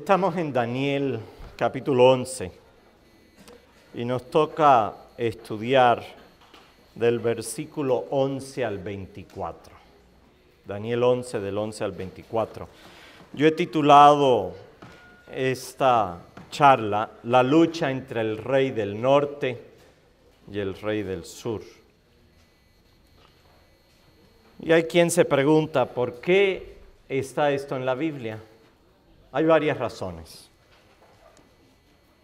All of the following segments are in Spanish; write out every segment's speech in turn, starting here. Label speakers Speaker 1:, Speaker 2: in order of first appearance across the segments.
Speaker 1: Estamos en Daniel capítulo 11 y nos toca estudiar del versículo 11 al 24. Daniel 11 del 11 al 24. Yo he titulado esta charla La lucha entre el rey del norte y el rey del sur. Y hay quien se pregunta, ¿por qué está esto en la Biblia? Hay varias razones.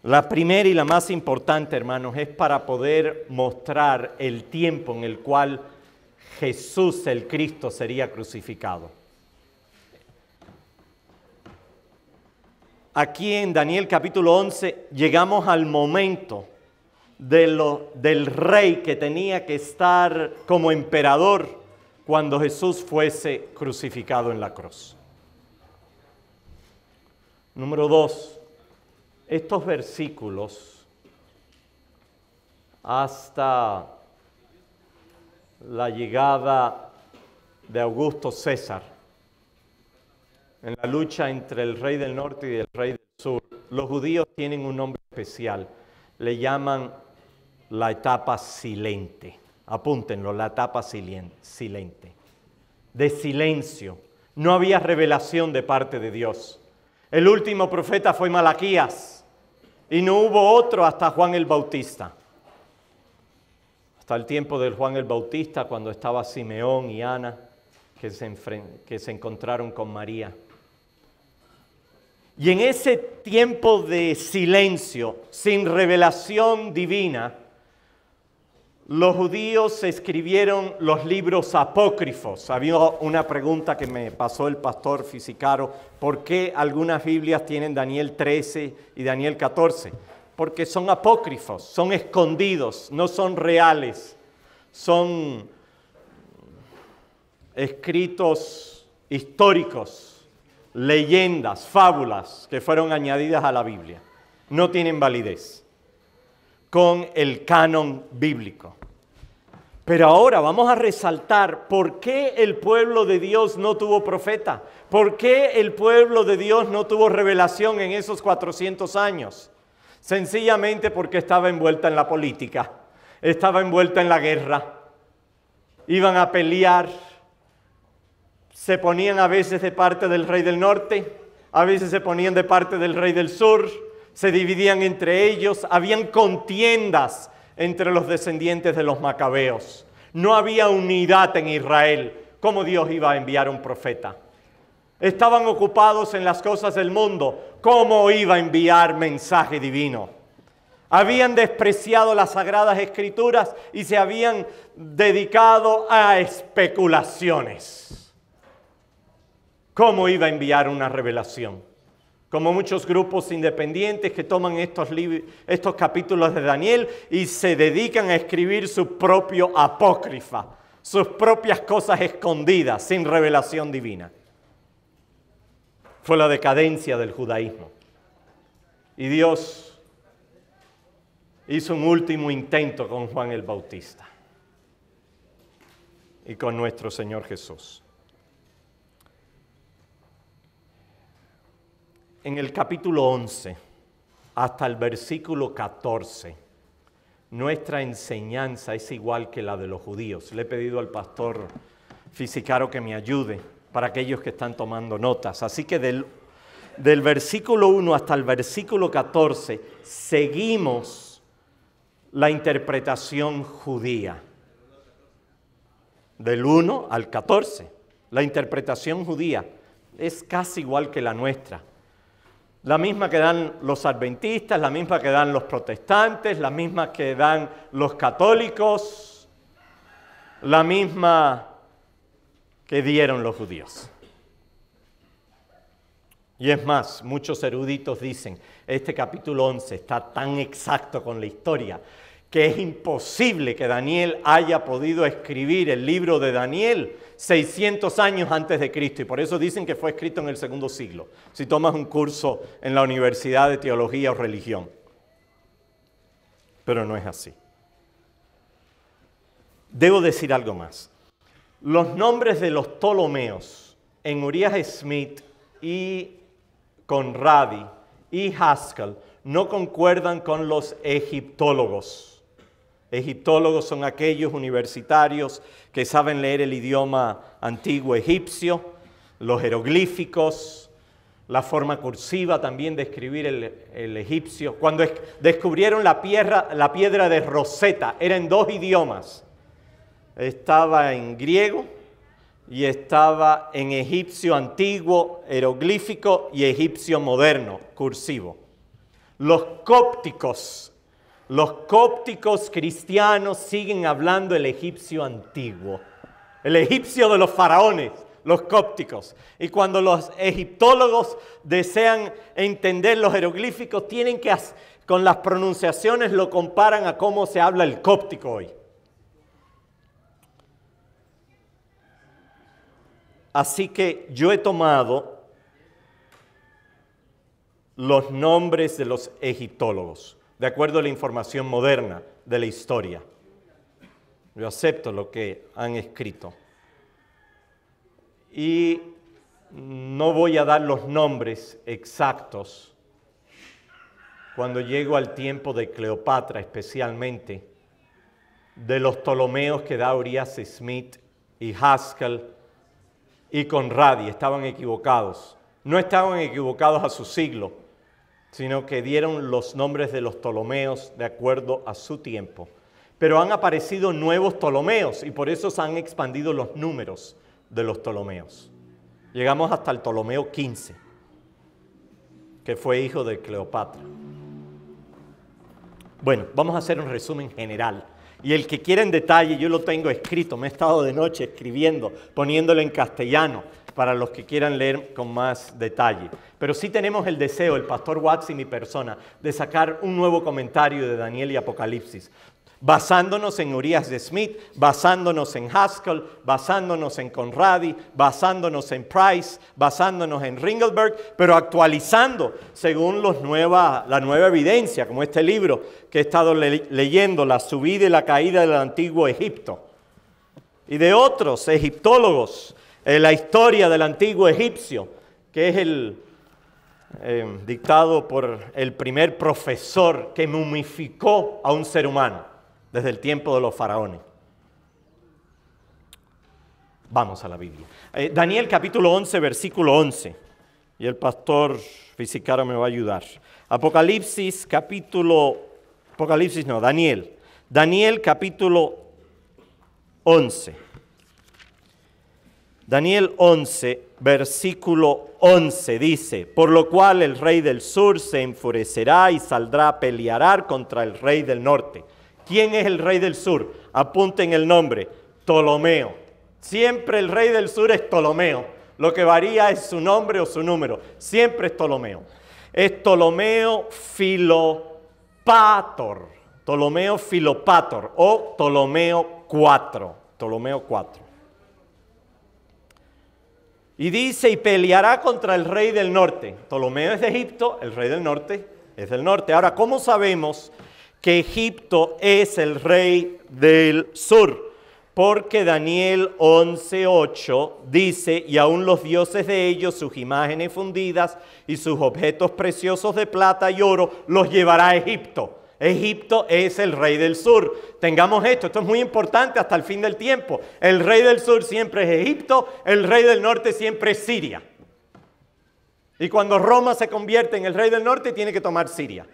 Speaker 1: La primera y la más importante, hermanos, es para poder mostrar el tiempo en el cual Jesús el Cristo sería crucificado. Aquí en Daniel capítulo 11 llegamos al momento del rey que tenía que estar como emperador cuando Jesús fuese crucificado en la cruz. Número 2, estos versículos hasta la llegada de Augusto César, en la lucha entre el rey del norte y el rey del sur, los judíos tienen un nombre especial, le llaman la etapa silente. Apúntenlo, la etapa silente, de silencio. No había revelación de parte de Dios. El último profeta fue Malaquías y no hubo otro hasta Juan el Bautista. Hasta el tiempo de Juan el Bautista, cuando estaba Simeón y Ana, que se encontraron con María. Y en ese tiempo de silencio, sin revelación divina, los judíos escribieron los libros apócrifos. Había una pregunta que me pasó el pastor Fisicaro, ¿por qué algunas Biblias tienen Daniel 13 y Daniel 14? Porque son apócrifos, son escondidos, no son reales, son escritos históricos, leyendas, fábulas que fueron añadidas a la Biblia. No tienen validez con el canon bíblico. Pero ahora vamos a resaltar por qué el pueblo de Dios no tuvo profeta, por qué el pueblo de Dios no tuvo revelación en esos 400 años. Sencillamente porque estaba envuelta en la política, estaba envuelta en la guerra, iban a pelear, se ponían a veces de parte del rey del norte, a veces se ponían de parte del rey del sur, se dividían entre ellos, habían contiendas entre los descendientes de los macabeos. No había unidad en Israel. ¿Cómo Dios iba a enviar un profeta? Estaban ocupados en las cosas del mundo. ¿Cómo iba a enviar mensaje divino? Habían despreciado las Sagradas Escrituras y se habían dedicado a especulaciones. ¿Cómo iba a enviar una revelación? Como muchos grupos independientes que toman estos capítulos de Daniel y se dedican a escribir su propio apócrifa, sus propias cosas escondidas, sin revelación divina. Fue la decadencia del judaísmo. Y Dios hizo un último intento con Juan el Bautista y con nuestro Señor Jesús. En el capítulo 11, hasta el versículo 14, nuestra enseñanza es igual que la de los judíos. Le he pedido al pastor Fisicaro que me ayude para aquellos que están tomando notas. Así que del versículo 1 hasta el versículo 14, seguimos la interpretación judía. Del 1 al 14, la interpretación judía es casi igual que la nuestra. La misma que dan los adventistas, la misma que dan los protestantes, la misma que dan los católicos, la misma que dieron los judíos. Y es más, muchos eruditos dicen, este capítulo 11 está tan exacto con la historia que es imposible que Daniel haya podido escribir el libro de Daniel 600 años antes de Cristo, y por eso dicen que fue escrito en el segundo siglo, si tomas un curso en la Universidad de Teología o Religión. Pero no es así. Debo decir algo más. Los nombres de los Ptolomeos en Uriah Smith y Conradi y Haskell no concuerdan con los egiptólogos. Egiptólogos son aquellos universitarios que saben leer el idioma antiguo egipcio, los jeroglíficos, la forma cursiva también de escribir el egipcio. Cuando descubrieron la piedra de Rosetta, era en dos idiomas. Estaba en griego y estaba en egipcio antiguo, jeroglífico, y egipcio moderno, cursivo. Los cópticos cristianos siguen hablando el egipcio antiguo, el egipcio de los faraones, los cópticos. Y cuando los egiptólogos desean entender los jeroglíficos, tienen que, con las pronunciaciones, lo comparan a cómo se habla el cóptico hoy. Así que yo he tomado los nombres de los egiptólogos, de acuerdo a la información moderna de la historia. Yo acepto lo que han escrito. Y no voy a dar los nombres exactos cuando llego al tiempo de Cleopatra, especialmente de los Ptolomeos que da Urias Smith y Haskell y Conradi. Estaban equivocados. No estaban equivocados a su siglo, sino que dieron los nombres de los Ptolomeos de acuerdo a su tiempo. Pero han aparecido nuevos Ptolomeos y por eso se han expandido los números de los Ptolomeos. Llegamos hasta el Ptolomeo 15, que fue hijo de Cleopatra. Bueno, vamos a hacer un resumen general. Y el que quiera en detalle, yo lo tengo escrito, me he estado de noche escribiendo, poniéndolo en castellano, para los que quieran leer con más detalle. Pero sí tenemos el deseo, el pastor Watts y mi persona, de sacar un nuevo comentario de Daniel y Apocalipsis, basándonos en Urias de Smith, basándonos en Haskell, basándonos en Conradi, basándonos en Price, basándonos en Ringelberg, pero actualizando según la nueva evidencia, como este libro que he estado leyendo, La subida y la caída del antiguo Egipto, y de otros egiptólogos, la historia del antiguo egipcio, que es dictado por el primer profesor que momificó a un ser humano desde el tiempo de los faraones. Vamos a la Biblia. Daniel capítulo 11, versículo 11. Y el pastor Fisicaro me va a ayudar. Daniel capítulo 11. Daniel 11, versículo 11 dice: por lo cual el rey del sur se enfurecerá y saldrá a pelear contra el rey del norte. ¿Quién es el rey del sur? Apunten el nombre: Ptolomeo. Siempre el rey del sur es Ptolomeo. Lo que varía es su nombre o su número. Siempre es Ptolomeo. Es Ptolomeo Filopator. Ptolomeo Filopator o Ptolomeo IV. Ptolomeo IV. Y dice, y peleará contra el rey del norte. Ptolomeo es de Egipto, el rey del norte es del norte. Ahora, ¿cómo sabemos que Egipto es el rey del sur? Porque Daniel 11:8 dice, y aún los dioses de ellos, sus imágenes fundidas y sus objetos preciosos de plata y oro, los llevará a Egipto. Egipto es el rey del sur. Tengamos esto es muy importante hasta el fin del tiempo. El rey del sur siempre es Egipto, el rey del norte siempre es Siria. Y cuando Roma se convierte en el rey del norte, tiene que tomar Siria.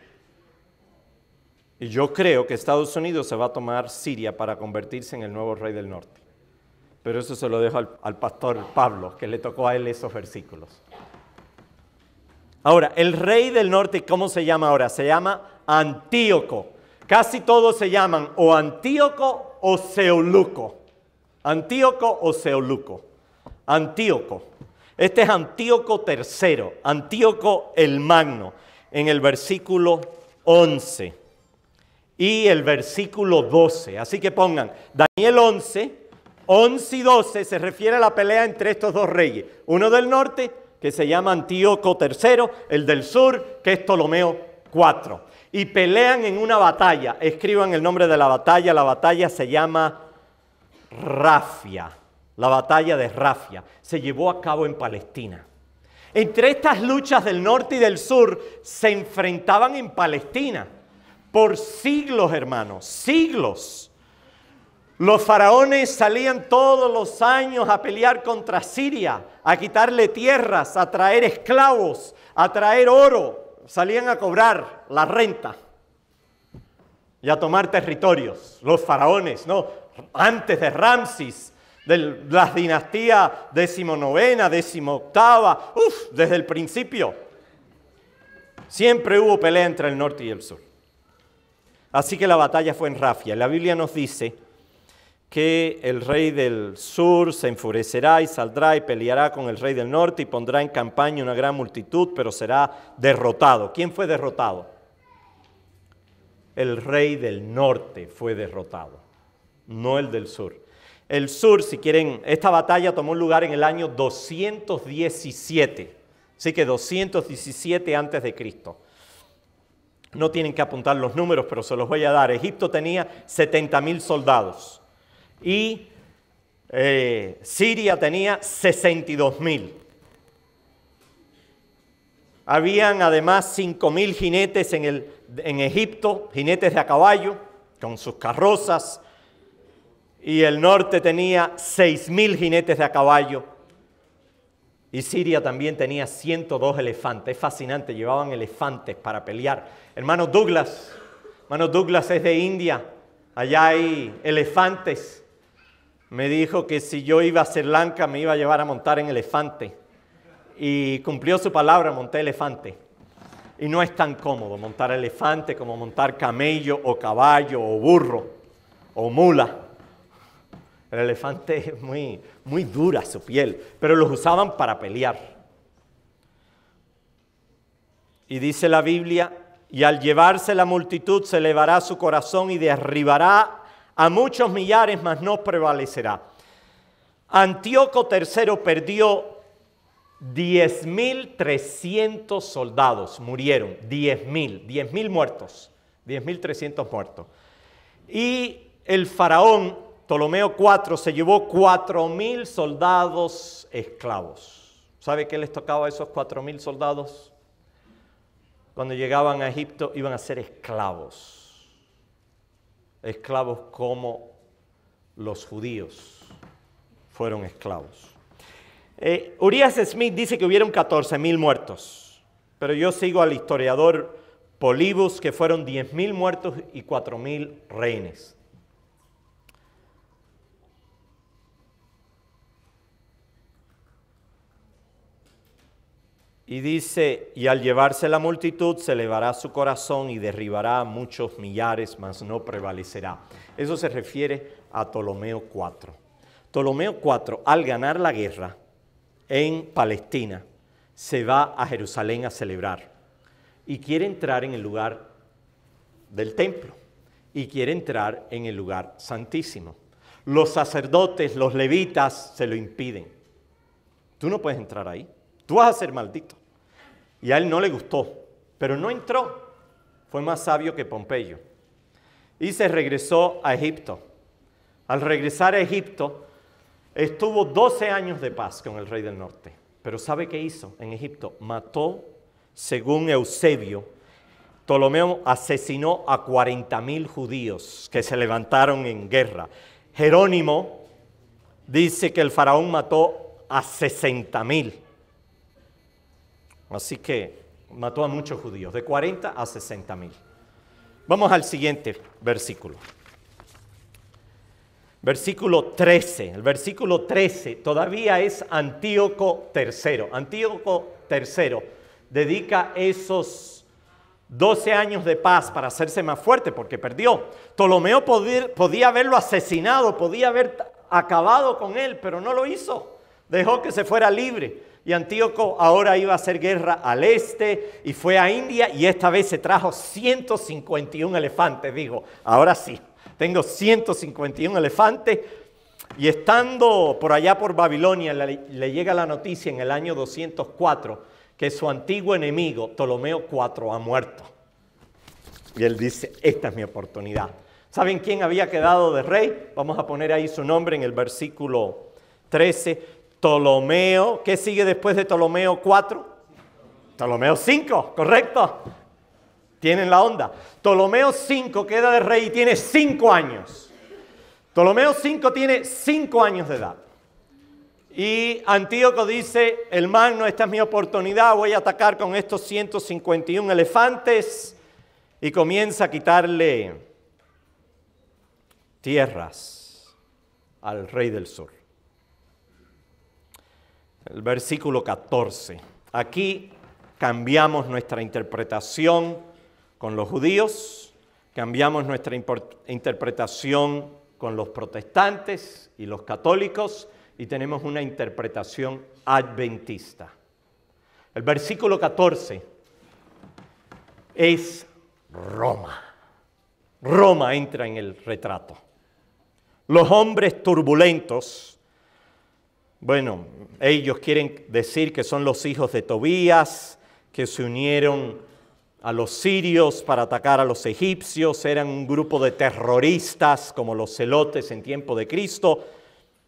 Speaker 1: Y yo creo que Estados Unidos se va a tomar Siria para convertirse en el nuevo rey del norte. Pero eso se lo dejo al pastor Pablo, que le tocó a él esos versículos. Ahora, el rey del norte, ¿cómo se llama ahora? Se llama Antíoco. Casi todos se llaman o Antíoco o Seuluco. Antíoco o Seuluco. Antíoco. Este es Antíoco III, Antíoco el Magno, en el versículo 11 y el versículo 12. Así que pongan, Daniel 11 y 12 se refiere a la pelea entre estos dos reyes. Uno del norte, que se llama Antíoco III, el del sur, que es Ptolomeo IV. Y pelean en una batalla. Escriban el nombre de la batalla se llama Rafia. La batalla de Rafia se llevó a cabo en Palestina. Entre estas luchas del norte y del sur se enfrentaban en Palestina por siglos, hermanos, siglos. Los faraones salían todos los años a pelear contra Siria, a quitarle tierras, a traer esclavos, a traer oro. Salían a cobrar la renta y a tomar territorios. Los faraones, ¿no? Antes de Ramsis, de las dinastías 19ª, 18ª, desde el principio. Siempre hubo pelea entre el norte y el sur. Así que la batalla fue en Rafia. La Biblia nos dice que el rey del sur se enfurecerá y saldrá y peleará con el rey del norte y pondrá en campaña una gran multitud, pero será derrotado. ¿Quién fue derrotado? El rey del norte fue derrotado, no el del sur. El sur, si quieren, esta batalla tomó lugar en el año 217, así que 217 antes de Cristo. No tienen que apuntar los números, pero se los voy a dar. Egipto tenía 70,000 soldados y Siria tenía 62,000. Habían además 5,000 jinetes en Egipto, jinetes de a caballo, con sus carrozas, y el norte tenía 6,000 jinetes de a caballo, y Siria también tenía 102 elefantes. Es fascinante, llevaban elefantes para pelear. Hermano Douglas es de India, allá hay elefantes. Me dijo que si yo iba a Sri Lanka me iba a llevar a montar en elefante. Y cumplió su palabra, monté elefante. Y no es tan cómodo montar elefante como montar camello o caballo o burro o mula. El elefante es muy dura su piel, pero los usaban para pelear. Y dice la Biblia, y al llevarse la multitud se elevará su corazón y derribará a muchos millares, mas no prevalecerá. Antíoco III perdió 10,300 soldados, murieron, 10,000 muertos, 10,300 muertos. Y el faraón Ptolomeo IV se llevó 4,000 soldados esclavos. ¿Sabe qué les tocaba a esos 4,000 soldados? Cuando llegaban a Egipto iban a ser esclavos. Esclavos como los judíos fueron esclavos. Urias Smith dice que hubieron 14,000 muertos, pero yo sigo al historiador Polybus, que fueron 10,000 muertos y 4,000 rehenes. Y dice, y al llevarse la multitud se elevará su corazón y derribará a muchos millares, mas no prevalecerá. Eso se refiere a Ptolomeo IV. Ptolomeo IV, al ganar la guerra en Palestina, se va a Jerusalén a celebrar y quiere entrar en el lugar del templo y quiere entrar en el lugar santísimo. Los sacerdotes, los levitas, se lo impiden. Tú no puedes entrar ahí. Tú vas a ser maldito. Y a él no le gustó, pero no entró. Fue más sabio que Pompeyo. Y se regresó a Egipto. Al regresar a Egipto, estuvo 12 años de paz con el rey del norte. Pero ¿sabe qué hizo en Egipto? Mató, según Eusebio, Ptolomeo asesinó a 40,000 judíos que se levantaron en guerra. Jerónimo dice que el faraón mató a 60,000. Así que mató a muchos judíos, de 40 a 60,000. Vamos al siguiente versículo. Versículo 13. El versículo 13 todavía es Antíoco III. Antíoco III dedica esos 12 años de paz para hacerse más fuerte porque perdió. Ptolomeo podía haberlo asesinado, podía haber acabado con él, pero no lo hizo. Dejó que se fuera libre. Y Antíoco ahora iba a hacer guerra al este y fue a India y esta vez se trajo 151 elefantes. Digo, ahora sí, tengo 151 elefantes. Y estando por allá por Babilonia, le llega la noticia en el año 204 que su antiguo enemigo, Ptolomeo IV, ha muerto. Y él dice, esta es mi oportunidad. ¿Saben quién había quedado de rey? Vamos a poner ahí su nombre en el versículo 13. Ptolomeo, ¿qué sigue después de Ptolomeo 4? Ptolomeo 5, ¿correcto? Tienen la onda. Ptolomeo 5 queda de rey y tiene 5 años. Ptolomeo 5 tiene 5 años de edad. Y Antíoco dice, el Magno, esta es mi oportunidad, voy a atacar con estos 151 elefantes. Y comienza a quitarle tierras al rey del sur. El versículo 14. Aquí cambiamos nuestra interpretación con los judíos, cambiamos nuestra interpretación con los protestantes y los católicos y tenemos una interpretación adventista. El versículo 14 es Roma. Roma entra en el retrato. Los hombres turbulentos, bueno, ellos quieren decir que son los hijos de Tobías, que se unieron a los sirios para atacar a los egipcios, eran un grupo de terroristas como los celotes en tiempo de Cristo,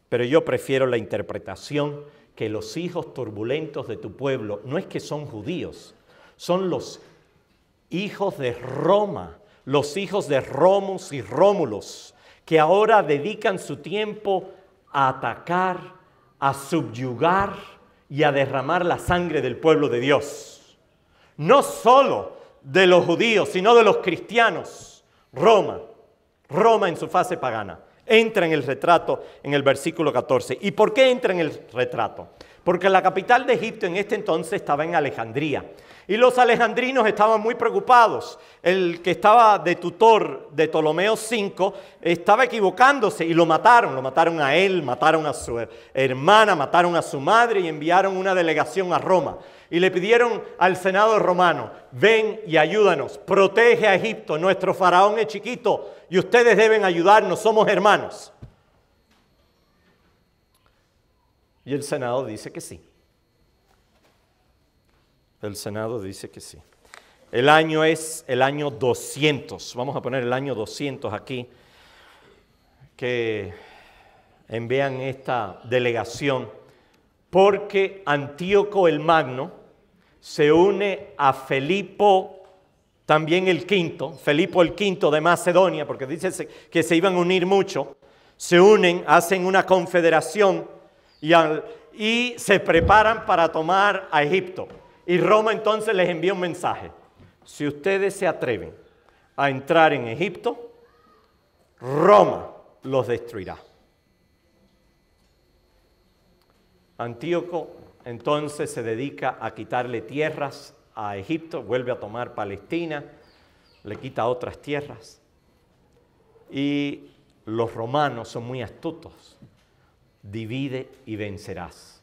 Speaker 1: pero yo prefiero la interpretación que los hijos turbulentos de tu pueblo no es que son judíos, son los hijos de Roma, los hijos de Romus y Rómulos, que ahora dedican su tiempo a atacar, a subyugar y a derramar la sangre del pueblo de Dios. No solo de los judíos, sino de los cristianos. Roma en su fase pagana, entra en el retrato en el versículo 14. ¿Y por qué entra en el retrato? Porque la capital de Egipto en este entonces estaba en Alejandría. Y los alejandrinos estaban muy preocupados. El que estaba de tutor de Ptolomeo V estaba equivocándose y lo mataron. Lo mataron a él, mataron a su hermana, mataron a su madre y enviaron una delegación a Roma. Y le pidieron al Senado romano, ven y ayúdanos, protege a Egipto, nuestro faraón es chiquito y ustedes deben ayudarnos, somos hermanos. Y el Senado dice que sí. El Senado dice que sí. El año es el año 200. Vamos a poner el año 200 aquí. Que envían esta delegación. Porque Antíoco el Magno se une a Filipo también el quinto. Filipo el quinto de Macedonia. Porque dice que se iban a unir mucho. Se unen, hacen una confederación y se preparan para tomar a Egipto. Y Roma entonces les envía un mensaje. Si ustedes se atreven a entrar en Egipto, Roma los destruirá. Antíoco entonces se dedica a quitarle tierras a Egipto, vuelve a tomar Palestina, le quita otras tierras. Y los romanos son muy astutos. Divide y vencerás.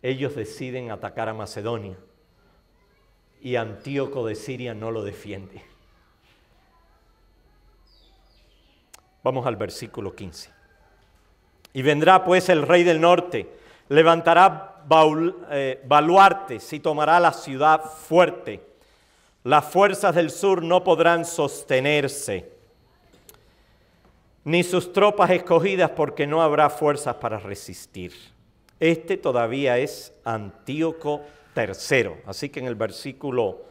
Speaker 1: Ellos deciden atacar a Macedonia. Y Antíoco de Siria no lo defiende. Vamos al versículo 15. Y vendrá pues el rey del norte, levantará baluartes y tomará la ciudad fuerte. Las fuerzas del sur no podrán sostenerse, ni sus tropas escogidas, porque no habrá fuerzas para resistir. Este todavía es Antíoco III. Así que en el versículo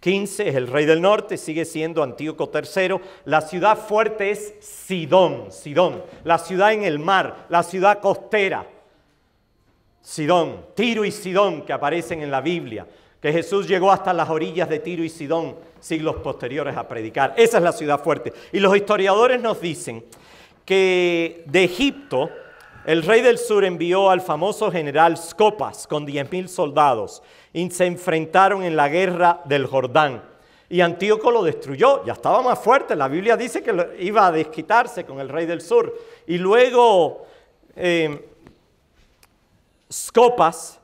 Speaker 1: 15 es el rey del norte, sigue siendo Antíoco III. La ciudad fuerte es Sidón, la ciudad en el mar, la ciudad costera. Sidón, Tiro y Sidón que aparecen en la Biblia, que Jesús llegó hasta las orillas de Tiro y Sidón siglos posteriores a predicar. Esa es la ciudad fuerte. Y los historiadores nos dicen que de Egipto el rey del sur envió al famoso general Scopas con 10,000 soldados y se enfrentaron en la guerra del Jordán. Y Antíoco lo destruyó, ya estaba más fuerte. La Biblia dice que iba a desquitarse con el rey del sur. Y luego Scopas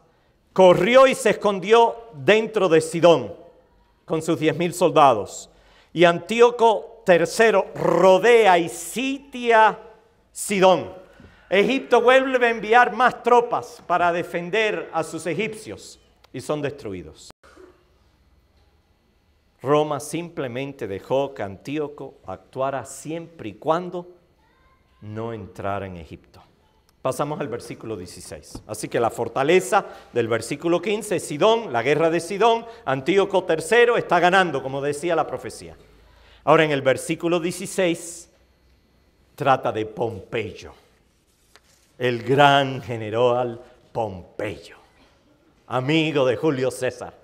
Speaker 1: corrió y se escondió dentro de Sidón con sus 10,000 soldados. Y Antíoco III rodea y sitia Sidón. Egipto vuelve a enviar más tropas para defender a sus egipcios y son destruidos. Roma simplemente dejó que Antíoco actuara siempre y cuando no entrara en Egipto. Pasamos al versículo 16. Así que la fortaleza del versículo 15 es Sidón, la guerra de Sidón. Antíoco III está ganando, como decía la profecía. Ahora en el versículo 16 trata de Pompeyo, el gran general Pompeyo, amigo de Julio César.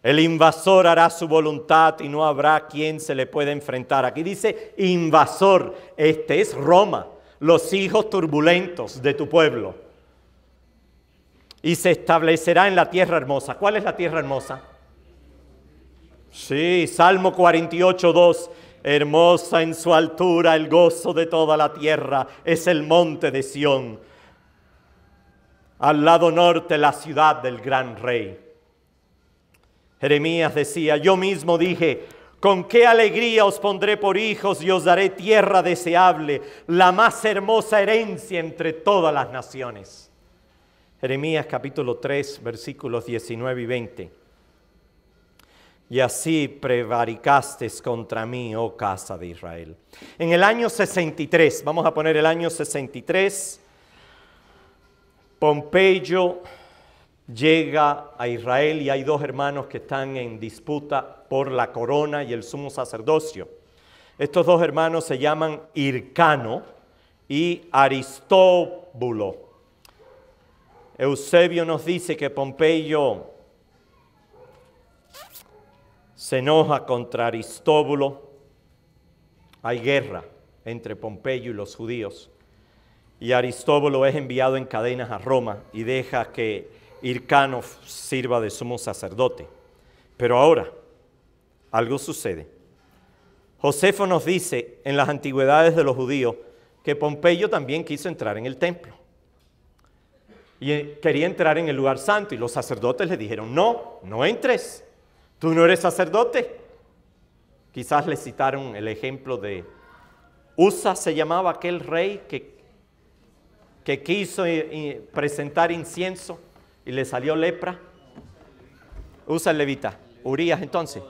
Speaker 1: El invasor hará su voluntad y no habrá quien se le pueda enfrentar. Aquí dice invasor, este es Roma, los hijos turbulentos de tu pueblo. Y se establecerá en la tierra hermosa. ¿Cuál es la tierra hermosa? Sí, Salmo 48:2. Hermosa en su altura, el gozo de toda la tierra, es el monte de Sión. Al lado norte, la ciudad del gran rey. Jeremías decía, yo mismo dije, con qué alegría os pondré por hijos y os daré tierra deseable, la más hermosa herencia entre todas las naciones. Jeremías capítulo 3, versículos 19 y 20. Y así prevaricasteis contra mí, oh casa de Israel. En el año 63, vamos a poner el año 63, Pompeyo llega a Israel y hay dos hermanos que están en disputa por la corona y el sumo sacerdocio. Estos dos hermanos se llaman Hircano y Aristóbulo. Eusebio nos dice que Pompeyo se enoja contra Aristóbulo. Hay guerra entre Pompeyo y los judíos. Y Aristóbulo es enviado en cadenas a Roma y deja que Hircano sirva de sumo sacerdote. Pero ahora, algo sucede. Josefo nos dice en las antigüedades de los judíos que Pompeyo también quiso entrar en el templo. Y quería entrar en el lugar santo y los sacerdotes le dijeron, no, no entres. ¿Tú no eres sacerdote? Quizás le citaron el ejemplo de Usa, se llamaba aquel rey que quiso presentar incienso y le salió lepra. Usa el levita. Urías entonces.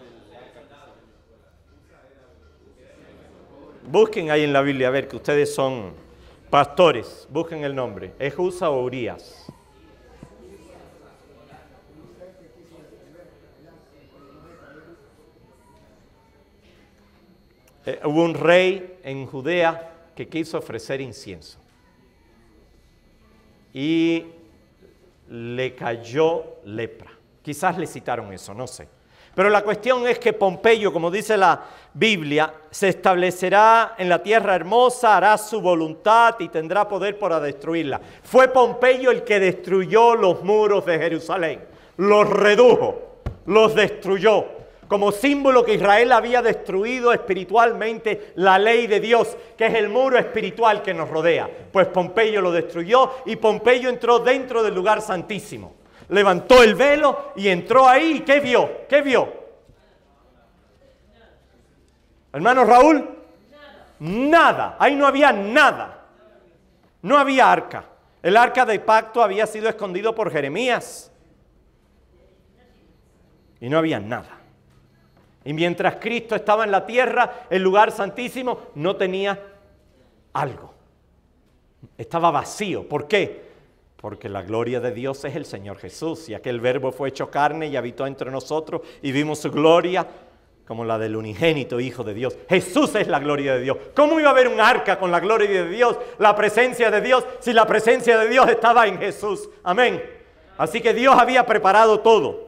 Speaker 1: Busquen ahí en la Biblia, a ver que ustedes son pastores. Busquen el nombre. ¿Es Usa o Urías? Hubo un rey en Judea que quiso ofrecer incienso y le cayó lepra. Quizás le citaron eso, no sé. Pero la cuestión es que Pompeyo, como dice la Biblia, se establecerá en la tierra hermosa, hará su voluntad y tendrá poder para destruirla. Fue Pompeyo el que destruyó los muros de Jerusalén, los redujo, los destruyó. Como símbolo que Israel había destruido espiritualmente la ley de Dios, que es el muro espiritual que nos rodea. Pues Pompeyo lo destruyó y Pompeyo entró dentro del lugar santísimo. Levantó el velo y entró ahí. ¿Qué vio? ¿Qué vio? Hermano Raúl, nada. Ahí no había nada. No había arca. El arca de pacto había sido escondido por Jeremías. Y no había nada. Y mientras Cristo estaba en la tierra, el lugar santísimo no tenía algo. Estaba vacío. ¿Por qué? Porque la gloria de Dios es el Señor Jesús. Y aquel verbo fue hecho carne y habitó entre nosotros y vimos su gloria como la del unigénito Hijo de Dios. Jesús es la gloria de Dios. ¿Cómo iba a haber un arca con la gloria de Dios, la presencia de Dios, si la presencia de Dios estaba en Jesús? Amén. Así que Dios había preparado todo.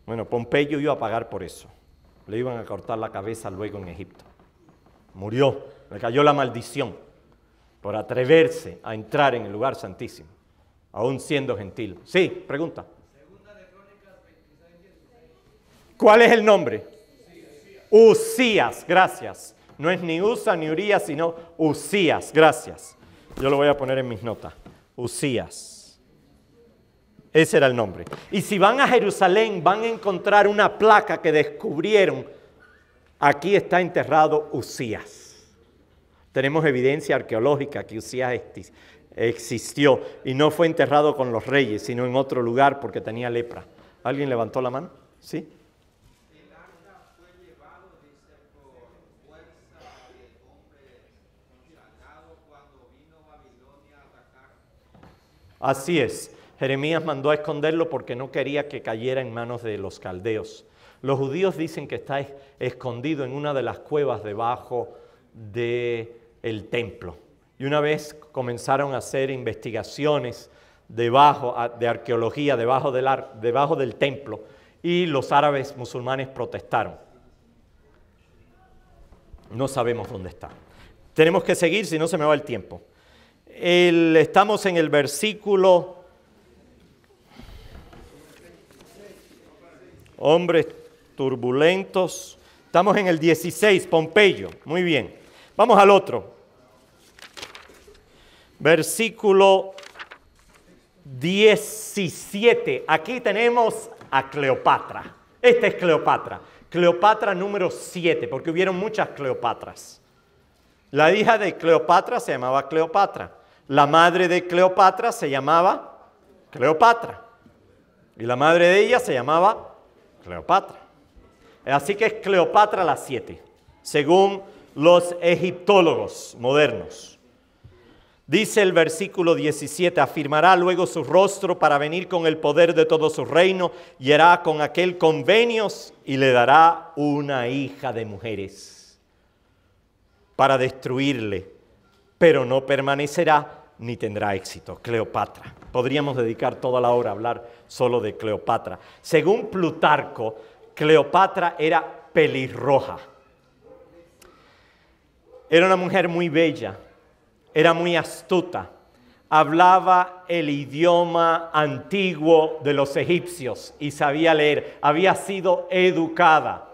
Speaker 1: Bueno, Pompeyo iba a pagar por eso. Le iban a cortar la cabeza luego en Egipto. Murió, le cayó la maldición por atreverse a entrar en el lugar santísimo, aún siendo gentil. Sí, pregunta. ¿Cuál es el nombre? Usías, gracias. No es ni Usa ni Urías, sino Usías, gracias. Yo lo voy a poner en mis notas. Usías. Ese era el nombre. Y si van a Jerusalén, van a encontrar una placa que descubrieron. Aquí está enterrado Usías. Tenemos evidencia arqueológica que Usías existió y no fue enterrado con los reyes, sino en otro lugar porque tenía lepra. ¿Alguien levantó la mano? ¿Sí? Así es. Jeremías mandó a esconderlo porque no quería que cayera en manos de los caldeos. Los judíos dicen que está escondido en una de las cuevas debajo del templo. Y una vez comenzaron a hacer investigaciones de arqueología debajo del templo, y los árabes musulmanes protestaron. No sabemos dónde está. Tenemos que seguir, si no se me va el tiempo. Estamos en el versículo... Hombres turbulentos. Estamos en el 16, Pompeyo. Muy bien. Vamos al otro. Versículo 17. Aquí tenemos a Cleopatra. Esta es Cleopatra. Cleopatra número 7, porque hubieron muchas Cleopatras. La hija de Cleopatra se llamaba Cleopatra. La madre de Cleopatra se llamaba Cleopatra. Y la madre de ella se llamaba Cleopatra. Así que es Cleopatra la 7, según los egiptólogos modernos. Dice el versículo 17, afirmará luego su rostro para venir con el poder de todo su reino y hará con aquel convenios y le dará una hija de mujeres para destruirle, pero no permanecerá ni tendrá éxito. Cleopatra. Podríamos dedicar toda la hora a hablar solo de Cleopatra. Según Plutarco, Cleopatra era pelirroja. Era una mujer muy bella. Era muy astuta, hablaba el idioma antiguo de los egipcios y sabía leer, había sido educada.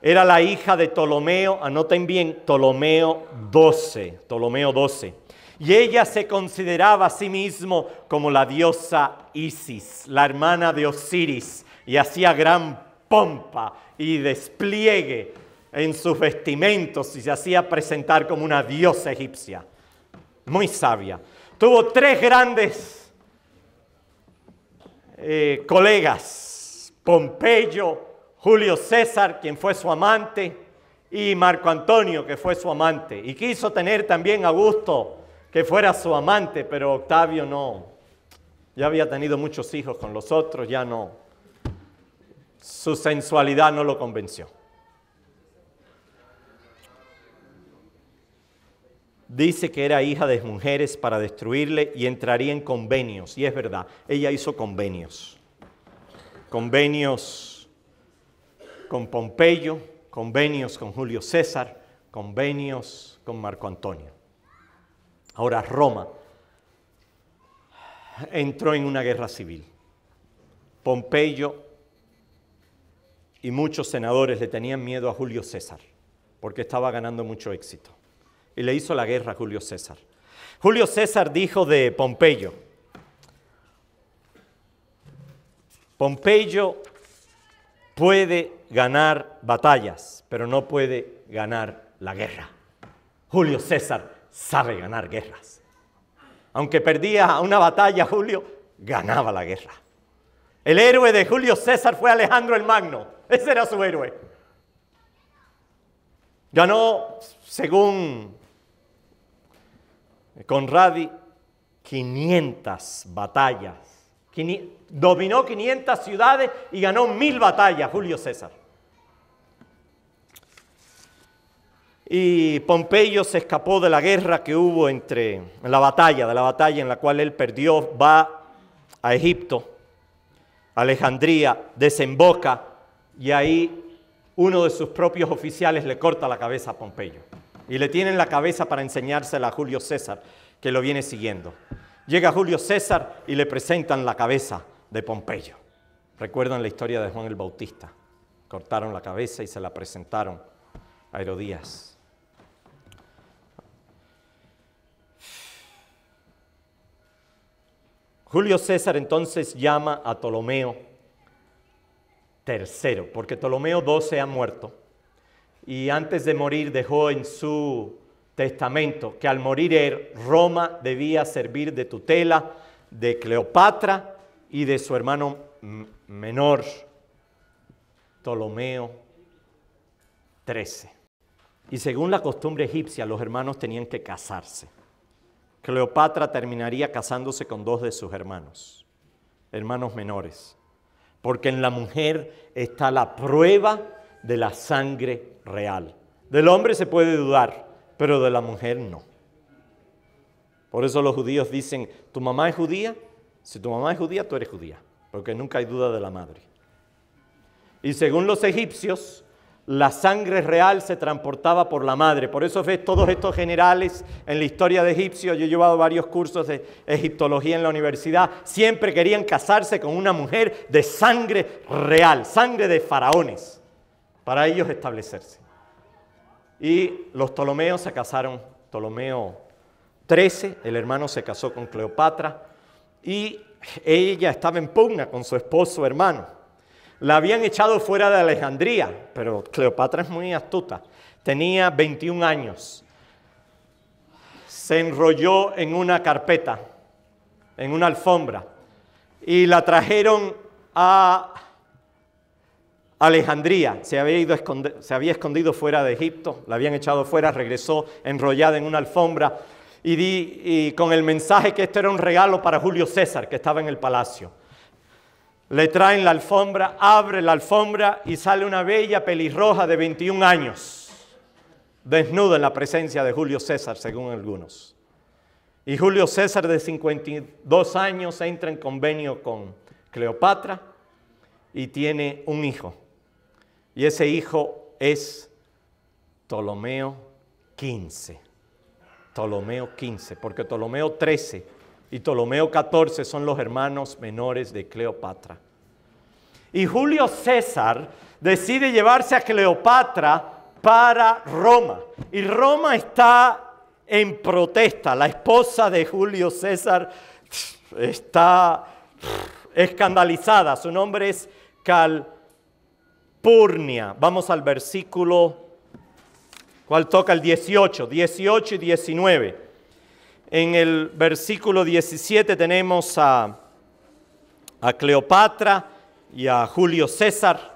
Speaker 1: Era la hija de Ptolomeo, anoten bien, Ptolomeo XII. Y ella se consideraba a sí misma como la diosa Isis, la hermana de Osiris, y hacía gran pompa y despliegue en sus vestimentos y se hacía presentar como una diosa egipcia. Muy sabia. Tuvo 3 grandes colegas, Pompeyo, Julio César, quien fue su amante, y Marco Antonio, que fue su amante. Y quiso tener también a Augusto, que fuera su amante, pero Octavio no. Ya había tenido muchos hijos con los otros, ya no. Su sensualidad no lo convenció. Dice que era hija de mujeres para destruirle y entraría en convenios. Y es verdad, ella hizo convenios. Convenios con Pompeyo, convenios con Julio César, convenios con Marco Antonio. Ahora Roma entró en una guerra civil. Pompeyo y muchos senadores le tenían miedo a Julio César porque estaba ganando mucho éxito. Y le hizo la guerra a Julio César. Julio César dijo de Pompeyo: Pompeyo puede ganar batallas, pero no puede ganar la guerra. Julio César sabe ganar guerras. Aunque perdía una batalla, Julio ganaba la guerra. El héroe de Julio César fue Alejandro el Magno. Ese era su héroe. Ganó, según Conradi, 500 batallas. Dominó 500 ciudades y ganó 1000 batallas Julio César. Y Pompeyo se escapó de la guerra que hubo de la batalla en la cual él perdió, va a Egipto, Alejandría, desemboca y ahí uno de sus propios oficiales le corta la cabeza a Pompeyo. Y le tienen la cabeza para enseñársela a Julio César, que lo viene siguiendo. Llega Julio César y le presentan la cabeza de Pompeyo. ¿Recuerdan la historia de Juan el Bautista? Cortaron la cabeza y se la presentaron a Herodías. Julio César entonces llama a Ptolomeo III, porque Ptolomeo XII ha muerto. Y antes de morir dejó en su testamento que al morir él, Roma debía servir de tutela de Cleopatra y de su hermano menor, Ptolomeo XIII. Y según la costumbre egipcia, los hermanos tenían que casarse. Cleopatra terminaría casándose con 2 de sus hermanos menores, porque en la mujer está la prueba de la sangre real. Del hombre se puede dudar, pero de la mujer no. Por eso los judíos dicen, ¿tu mamá es judía? Si tu mamá es judía, tú eres judía, porque nunca hay duda de la madre. Y según los egipcios, la sangre real se transportaba por la madre. Por eso ves todos estos generales en la historia de Egipcio. Yo he llevado varios cursos de egiptología en la universidad. Siempre querían casarse con una mujer de sangre real, sangre de faraones, para ellos establecerse. Y los Ptolomeos se casaron, Ptolomeo XIII, el hermano se casó con Cleopatra y ella estaba en pugna con su esposo hermano. La habían echado fuera de Alejandría, pero Cleopatra es muy astuta. Tenía 21 años. Se enrolló en una carpeta, en una alfombra, y la trajeron a Alejandría. Se había escondido fuera de Egipto, la habían echado fuera, regresó enrollada en una alfombra y con el mensaje que esto era un regalo para Julio César, que estaba en el palacio. Le traen la alfombra, abre la alfombra y sale una bella pelirroja de 21 años, desnuda en la presencia de Julio César, según algunos. Y Julio César, de 52 años, entra en convenio con Cleopatra y tiene un hijo. Y ese hijo es Ptolomeo XV. Ptolomeo XV, porque Ptolomeo XIII y Ptolomeo XIV son los hermanos menores de Cleopatra. Y Julio César decide llevarse a Cleopatra para Roma. Y Roma está en protesta. La esposa de Julio César está escandalizada. Su nombre es Calpurnia. Vamos al versículo, ¿cuál toca? El 18 y 19. En el versículo 17 tenemos a Cleopatra y a Julio César.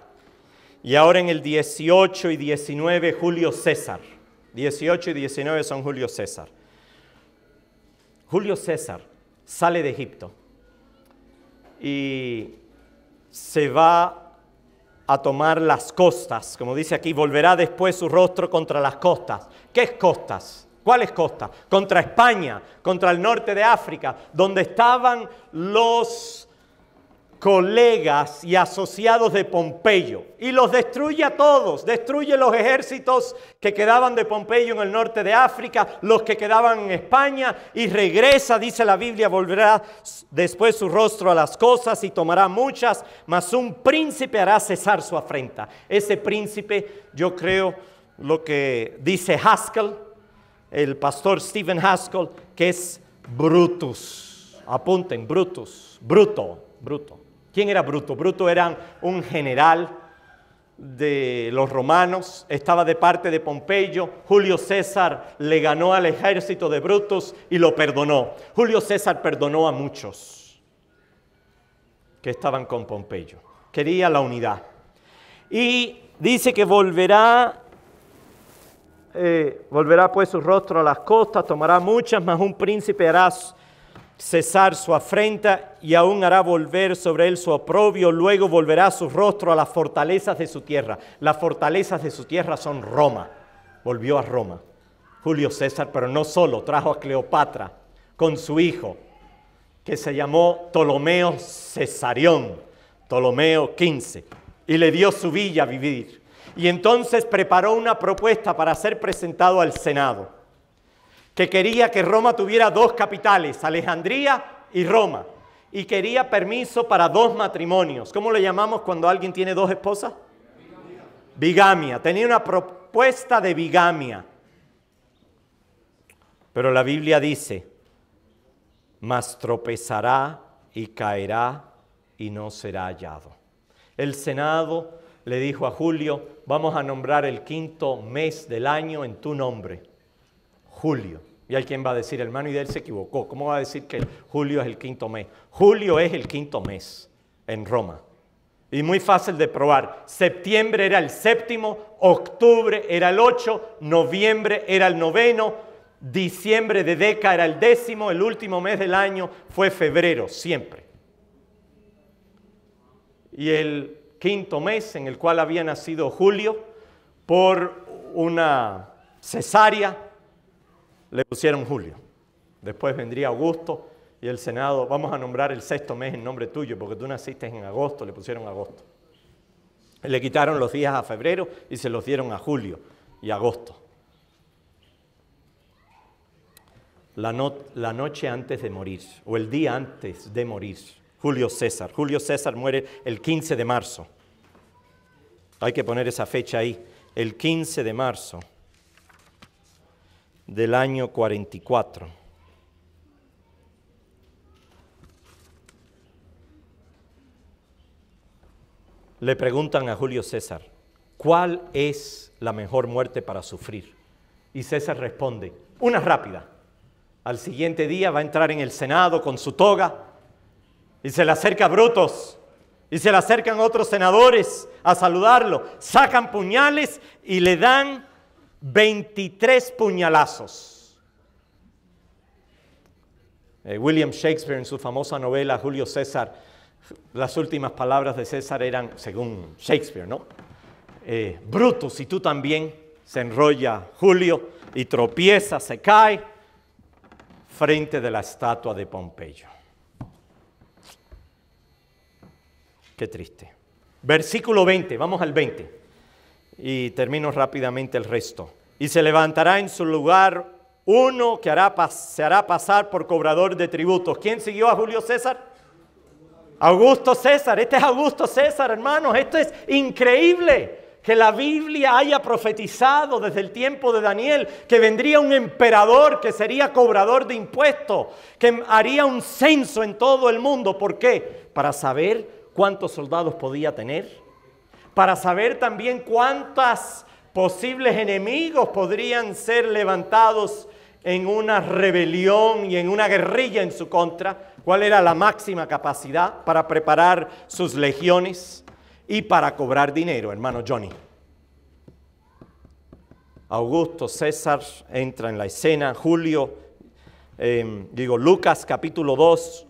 Speaker 1: Y ahora en el 18 y 19, Julio César. 18 y 19 son Julio César. Julio César sale de Egipto y se va a tomar las costas. Como dice aquí, volverá después su rostro contra las costas. ¿Qué es costas? ¿Cuáles costas? Contra España, contra el norte de África, donde estaban los colegas y asociados de Pompeyo. Y los destruye a todos, destruye los ejércitos que quedaban de Pompeyo en el norte de África, los que quedaban en España, y regresa, dice la Biblia, volverá después su rostro a las cosas y tomará muchas, mas un príncipe hará cesar su afrenta. Ese príncipe, yo creo, lo que dice Haskell, el pastor Stephen Haskell, que es Brutus. Apunten, Brutus, Bruto. ¿Quién era Bruto? Bruto era un general de los romanos, estaba de parte de Pompeyo. Julio César le ganó al ejército de Brutus y lo perdonó. Julio César perdonó a muchos que estaban con Pompeyo. Quería la unidad. Y dice que volverá pues su rostro a las costas, tomará muchas, mas un príncipe hará cesar su afrenta y aún hará volver sobre él su oprobio. Luego volverá su rostro a las fortalezas de su tierra. Las fortalezas de su tierra son Roma. Volvió a Roma Julio César, pero no solo, trajo a Cleopatra con su hijo, que se llamó Ptolomeo Cesarión, Ptolomeo XV, y le dio su villa a vivir. Y entonces preparó una propuesta para ser presentado al Senado, que quería que Roma tuviera 2 capitales, Alejandría y Roma, y quería permiso para 2 matrimonios. ¿Cómo le llamamos cuando alguien tiene 2 esposas? Bigamia. Tenía una propuesta de bigamia. Pero la Biblia dice, mas tropezará y caerá y no será hallado. El Senado le dijo a Julio, vamos a nombrar el 5º mes del año en tu nombre, Julio. Y hay quien va a decir, hermano, y él se equivocó. ¿Cómo va a decir que julio es el 5º mes? Julio es el 5º mes en Roma. Y muy fácil de probar. Septiembre era el 7º, octubre era el 8, noviembre era el 9, Diciembre de Deca era el 10º, el último mes del año fue febrero, siempre. Y el 5º mes en el cual había nacido Julio, por una cesárea, le pusieron Julio. Después vendría Augusto y el Senado, vamos a nombrar el 6º mes en nombre tuyo, porque tú naciste en agosto, le pusieron agosto. Le quitaron los días a febrero y se los dieron a julio y agosto. La noche antes de morir, o el día antes de morir, Julio César. Julio César muere el 15 de marzo. Hay que poner esa fecha ahí. El 15 de marzo del año 44. Le preguntan a Julio César, ¿cuál es la mejor muerte para sufrir? Y César responde, una rápida. Al siguiente día va a entrar en el Senado con su toga y se le acerca Brutus y se le acercan otros senadores a saludarlo. Sacan puñales y le dan 23 puñalazos. William Shakespeare en su famosa novela Julio César, las últimas palabras de César eran, según Shakespeare, ¿no? Brutus, y tú también. Se enrolla Julio y tropieza, se cae frente de la estatua de Pompeyo. Qué triste. Versículo 20, vamos al 20. Y termino rápidamente el resto. Y se levantará en su lugar uno que se hará pasar por cobrador de tributos. ¿Quién siguió a Julio César? Augusto César. Este es Augusto César, hermanos. Esto es increíble. Que la Biblia haya profetizado desde el tiempo de Daniel que vendría un emperador que sería cobrador de impuestos, que haría un censo en todo el mundo. ¿Por qué? Para saber cuántos soldados podía tener, para saber también cuántos posibles enemigos podrían ser levantados en una rebelión y en una guerrilla en su contra, cuál era la máxima capacidad para preparar sus legiones. Y para cobrar dinero, hermano Johnny. Augusto César entra en la escena. Lucas capítulo 2,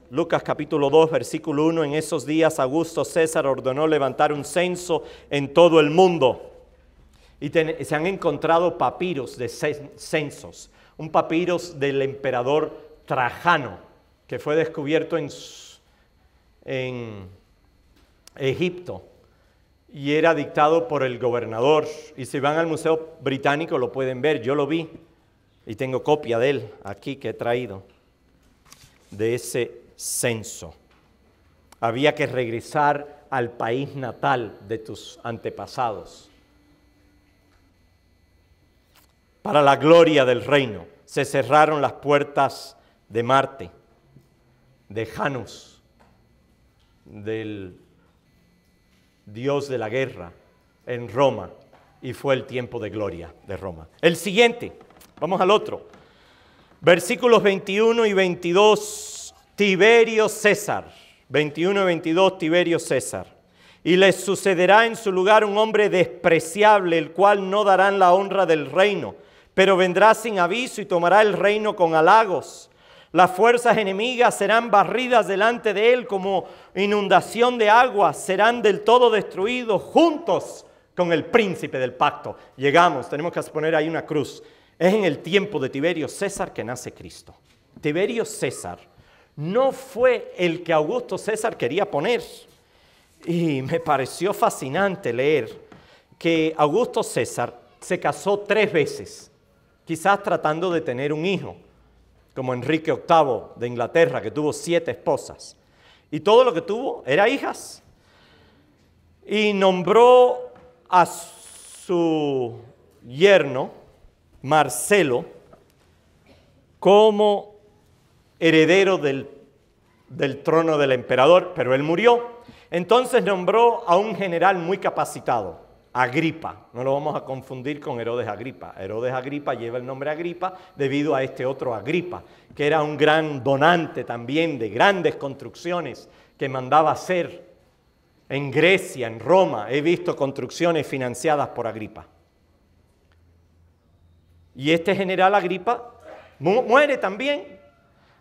Speaker 1: versículo 1. En esos días Augusto César ordenó levantar un censo en todo el mundo. Y se han encontrado papiros de censos. Un papiros del emperador Trajano, que fue descubierto en Egipto. Y era dictado por el gobernador. Y si van al Museo Británico lo pueden ver. Yo lo vi y tengo copia de él aquí que he traído. De ese censo. Había que regresar al país natal de tus antepasados. Para la gloria del reino. Se cerraron las puertas de Marte, de Janus, del Dios de la guerra en Roma, y fue el tiempo de gloria de Roma. El siguiente, vamos al otro. Versículos 21 y 22, Tiberio César. 21 y 22, Tiberio César. Y les sucederá en su lugar un hombre despreciable, el cual no darán la honra del reino, pero vendrá sin aviso y tomará el reino con halagos. Las fuerzas enemigas serán barridas delante de él como inundación de agua, serán del todo destruidos juntos con el príncipe del pacto. Llegamos, tenemos que poner ahí una cruz. Es en el tiempo de Tiberio César que nace Cristo. Tiberio César no fue el que Augusto César quería poner. Y me pareció fascinante leer que Augusto César se casó 3 veces, quizás tratando de tener un hijo. Como Enrique VIII de Inglaterra, que tuvo 7 esposas. Y todo lo que tuvo era hijas. Y nombró a su yerno, Marcelo, como heredero del trono del emperador, pero él murió. Entonces nombró a un general muy capacitado, Agripa. No lo vamos a confundir con Herodes Agripa. Herodes Agripa lleva el nombre Agripa debido a este otro Agripa, que era un gran donante también de grandes construcciones que mandaba hacer en Grecia, en Roma. He visto construcciones financiadas por Agripa. Y este general Agripa muere también.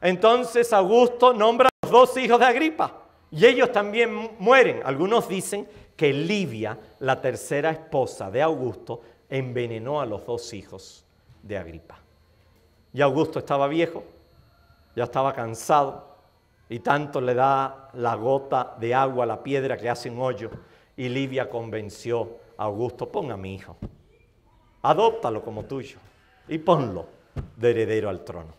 Speaker 1: Entonces Augusto nombra a los 2 hijos de Agripa y ellos también mueren. Algunos dicen que Livia, la tercera esposa de Augusto, envenenó a los 2 hijos de Agripa. Y Augusto estaba viejo, ya estaba cansado, y tanto le da la gota de agua a la piedra que hace un hoyo, y Livia convenció a Augusto: pon a mi hijo, adóptalo como tuyo, y ponlo de heredero al trono.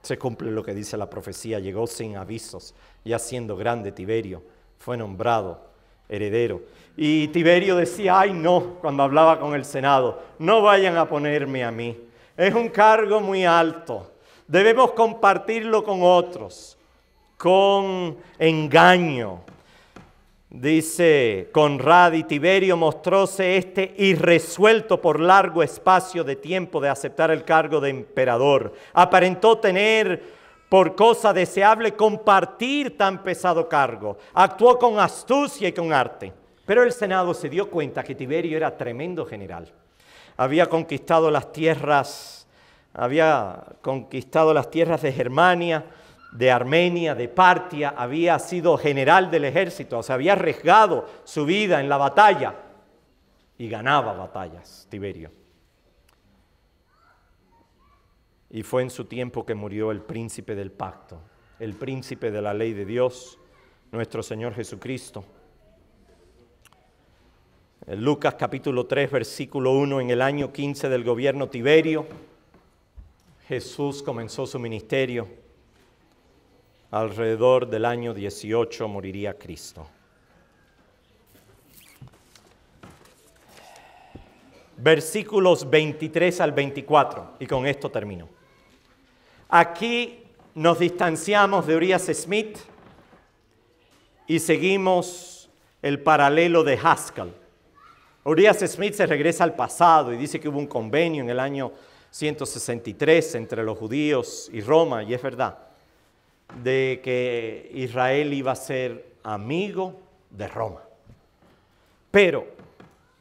Speaker 1: Se cumple lo que dice la profecía: llegó sin avisos, ya siendo grande Tiberio, fue nombrado heredero. Y Tiberio decía: ay no, cuando hablaba con el Senado, no vayan a ponerme a mí, es un cargo muy alto, debemos compartirlo con otros, con engaño. Dice Conrad: y Tiberio mostróse irresuelto por largo espacio de tiempo de aceptar el cargo de emperador. Aparentó tener por cosa deseable compartir tan pesado cargo. Actuó con astucia y con arte. Pero el Senado se dio cuenta que Tiberio era tremendo general. Había conquistado las tierras de Germania, de Armenia, de Partia, había sido general del ejército, o sea, había arriesgado su vida en la batalla y ganaba batallas, Tiberio. Y fue en su tiempo que murió el príncipe del pacto, el príncipe de la ley de Dios, nuestro Señor Jesucristo. En Lucas capítulo 3, versículo 1, en el año 15 del gobierno Tiberio, Jesús comenzó su ministerio. Alrededor del año 18 moriría Cristo. Versículos 23 al 24, y con esto termino. Aquí nos distanciamos de Urias Smith y seguimos el paralelo de Haskell. Urias Smith se regresa al pasado y dice que hubo un convenio en el año 163 entre los judíos y Roma, y es verdad, de que Israel iba a ser amigo de Roma. Pero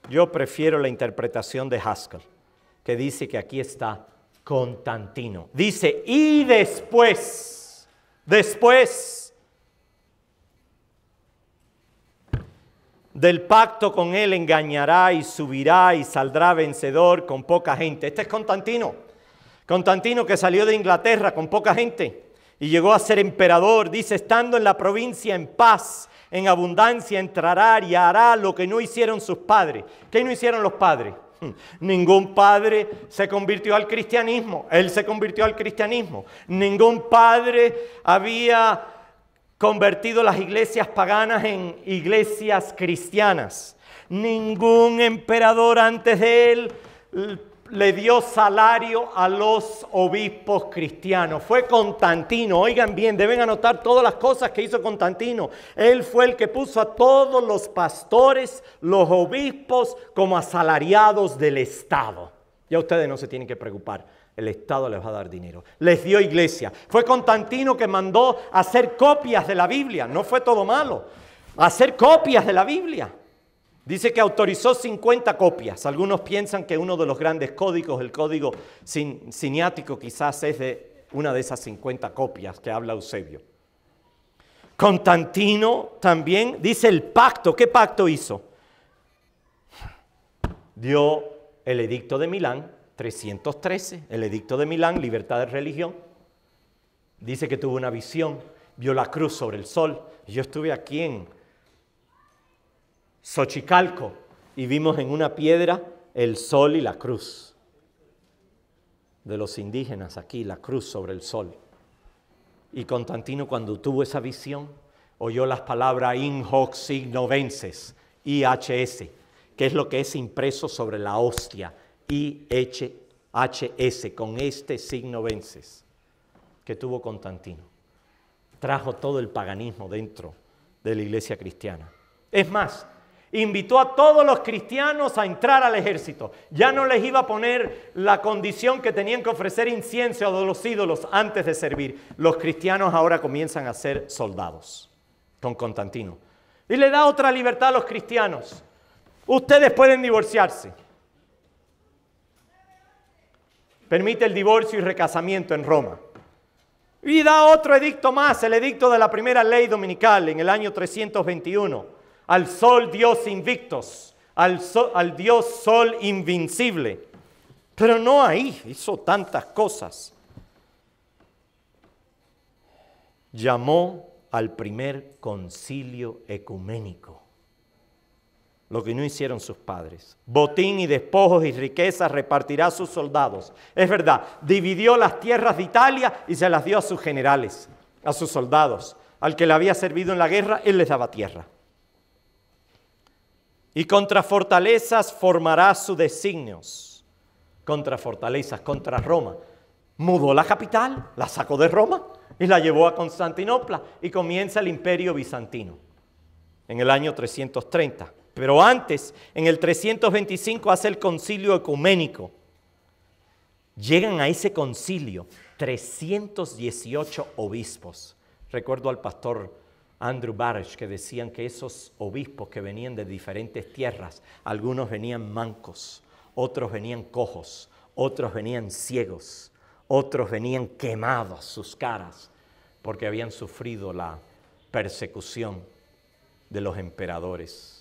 Speaker 1: yo prefiero la interpretación de Haskell, que dice que aquí está Constantino. Dice: y después del pacto con él engañará y subirá y saldrá vencedor con poca gente. Este es Constantino. Constantino, que salió de Inglaterra con poca gente y llegó a ser emperador. Dice: estando en la provincia en paz, en abundancia, entrará y hará lo que no hicieron sus padres. ¿Qué no hicieron los padres? Ningún padre se convirtió al cristianismo. Él se convirtió al cristianismo. Ningún padre había convertido las iglesias paganas en iglesias cristianas. Ningún emperador antes de él le dio salario a los obispos cristianos. Fue Constantino. Oigan bien, deben anotar todas las cosas que hizo Constantino. Él fue el que puso a todos los pastores, los obispos, como asalariados del Estado. Ya ustedes no se tienen que preocupar. El Estado les va a dar dinero. Les dio iglesia. Fue Constantino que mandó hacer copias de la Biblia. No fue todo malo. Hacer copias de la Biblia. Dice que autorizó 50 copias. Algunos piensan que uno de los grandes códigos, el código siniático, quizás es de una de esas 50 copias que habla Eusebio. Constantino también dice el pacto. ¿Qué pacto hizo? Dio el edicto de Milán, 313. El edicto de Milán, libertad de religión. Dice que tuvo una visión, vio la cruz sobre el sol. Yo estuve aquí en Xochicalco y vimos en una piedra el sol y la cruz de los indígenas aquí, la cruz sobre el sol. Y Constantino, cuando tuvo esa visión, oyó las palabras in hoc signo vences, IHS, que es lo que es impreso sobre la hostia, IHS, con este signo vences, que tuvo Constantino. Trajo todo el paganismo dentro de la iglesia cristiana. Es más, invitó a todos los cristianos a entrar al ejército. Ya no les iba a poner la condición que tenían que ofrecer incienso a los ídolos antes de servir. Los cristianos ahora comienzan a ser soldados con Constantino. Y le da otra libertad a los cristianos. Ustedes pueden divorciarse. Permite el divorcio y recasamiento en Roma. Y da otro edicto más, el edicto de la primera ley dominical en el año 321. Al sol Dios invictos, al Dios sol invincible. Pero no ahí, hizo tantas cosas. Llamó al primer concilio ecuménico, lo que no hicieron sus padres. Botín y despojos y riquezas repartirá a sus soldados. Es verdad, dividió las tierras de Italia y se las dio a sus generales, a sus soldados. Al que le había servido en la guerra, él les daba tierra. Y contra fortalezas formará sus designios. Contra fortalezas, contra Roma. Mudó la capital, la sacó de Roma y la llevó a Constantinopla y comienza el imperio bizantino en el año 330. Pero antes, en el 325, hace el concilio ecuménico. Llegan a ese concilio 318 obispos. Recuerdo al pastor Andrew Barish que decían que esos obispos que venían de diferentes tierras, algunos venían mancos, otros venían cojos, otros venían ciegos, otros venían quemados sus caras porque habían sufrido la persecución de los emperadores.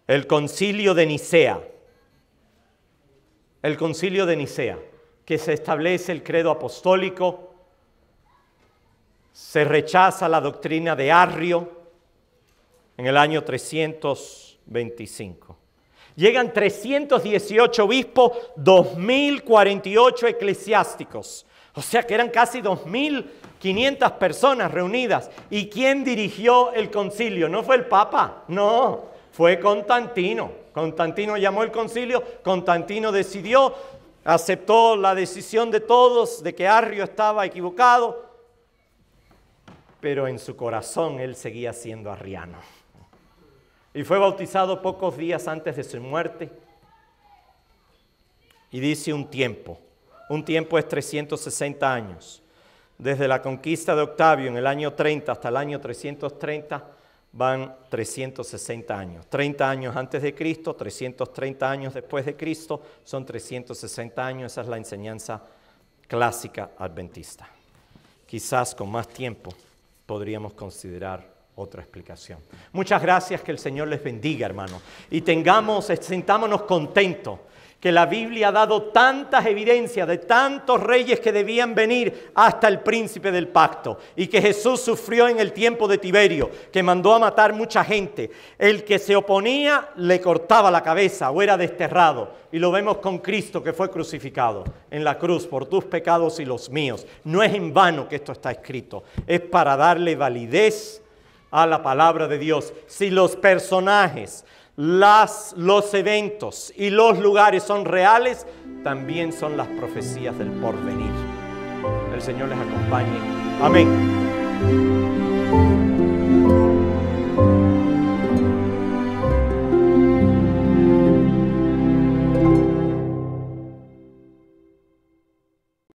Speaker 1: El concilio de Nicea. El concilio de Nicea, que se establece el credo apostólico, se rechaza la doctrina de Arrio en el año 325. Llegan 318 obispos, 2048 eclesiásticos. O sea que eran casi 2500 personas reunidas. ¿Y quién dirigió el concilio? ¿No fue el Papa? No. Fue Constantino. Constantino llamó el concilio, Constantino decidió, aceptó la decisión de todos de que Arrio estaba equivocado, pero en su corazón él seguía siendo arriano. Y fue bautizado pocos días antes de su muerte. Y dice un tiempo es 360 años. Desde la conquista de Octavio en el año 30 hasta el año 330, van 360 años. 30 años antes de Cristo, 330 años después de Cristo, son 360 años. Esa es la enseñanza clásica adventista. Quizás con más tiempo podríamos considerar otra explicación. Muchas gracias, que el Señor les bendiga, hermanos. Y sintámonos contentos que la Biblia ha dado tantas evidencias de tantos reyes que debían venir hasta el príncipe del pacto, y que Jesús sufrió en el tiempo de Tiberio, que mandó a matar mucha gente. El que se oponía le cortaba la cabeza o era desterrado, y lo vemos con Cristo, que fue crucificado en la cruz por tus pecados y los míos. No es en vano que esto está escrito, es para darle validez a la palabra de Dios. Si los personajes, los eventos y los lugares son reales, también son las profecías del porvenir. El Señor les acompañe. Amén.